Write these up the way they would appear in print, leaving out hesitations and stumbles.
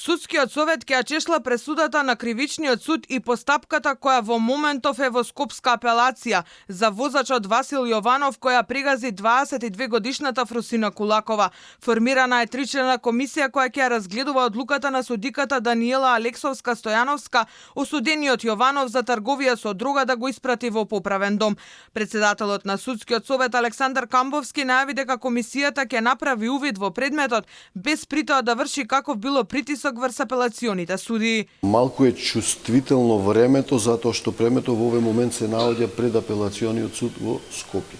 Судскиот совет ќе ја чешла пресудата на кривичниот суд и постапката која во моментов е во скопска апелација за возачот Васил Јованов која пригази 22 годишната Фрусина Кулакова. Формирана е тричлена комисија која ќе ја разгледува одлуката на судиката Даниела Алексовска-Стојановска осудениот Јованов за трговија со дрога да го испрати во поправен дом. Председателот на судскиот совет Александар Камбовски најави дека комисијата ќе направи увид во предметот без притоа да врши каков било притисок врз апелационите судии. Малку е чувствително времето затоа што премето во овој момент се наоѓа пред апелациониот суд во Скопје.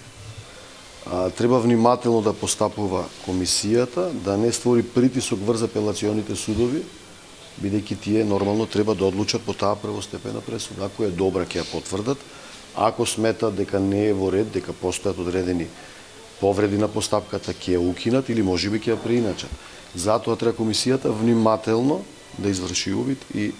Треба внимателно да постапува комисијата, да не створи притисок врз апелационите судови, бидејќи тие нормално треба да одлучат по таа првостепена пресуда. Ако е добра, ќе ја потврдат. Ако сметат дека не е во ред, дека постојат одредени повреди на постапката, ќе ја укинат или можеби ќе ја преиначат. Затоа треба комисијата внимателно да изврши увид и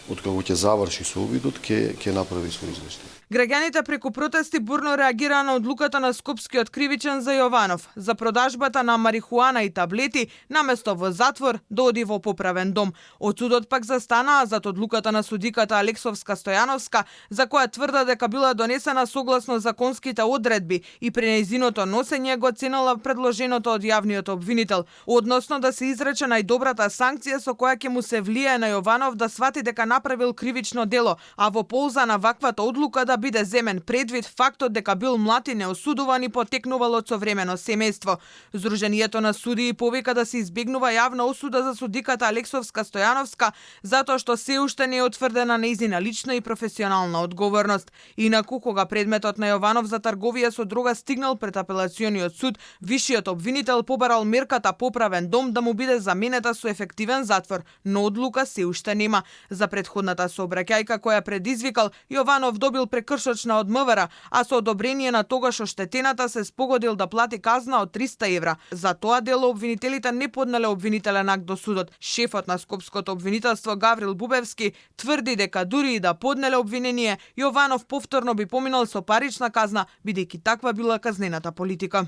откако ќе заврши со увидот, ќе направи свој извештај. Граѓаните преку протести бурно реагираа на одлуката на скопскиот кривичен за Јованов за продажбата на марихуана и таблети, наместо во затвор да оди во поправен дом. Од судот пак застанаа зад одлуката на судиката Алексовска-Стојановска, за која тврда дека била донесена согласно законските одредби и при нејзиното носење го ценела предложеното од јавниот обвинител, односно да се изрече најдобрата санкција со која ќе му се влијае на Јованов да свати дека направил кривично дело, а во полза на ваквата одлука да биде земен предвид фактот дека бил млад и неосудуван и потекнувал од современо семејство. Сдруженијето на судии повика да се избегнува јавна осуда за судиката Алексовска-Стојановска затоа што се уште не е утврдена нејзина лична и професионална одговорност. Инаку, кога предметот на Јованов за трговија со дрога стигнал пред апелациониот суд, вишиот обвинител побарал мерката поправен дом да му биде заменета со ефективен затвор, но одлука се уште нема. За претходната сообраќајка која предизвикал, Јованов добил прекршочна од МВР, а со одобрение на тогаш оштетената се спогодил да плати казна од 300 евра. За тоа дело обвинителите не поднале обвинителен акт до судот. Шефот на скопското обвинителство Гаврил Бубевски тврди дека дури и да поднеле обвинение, Јованов повторно би поминал со парична казна, бидејќи таква била казнената политика.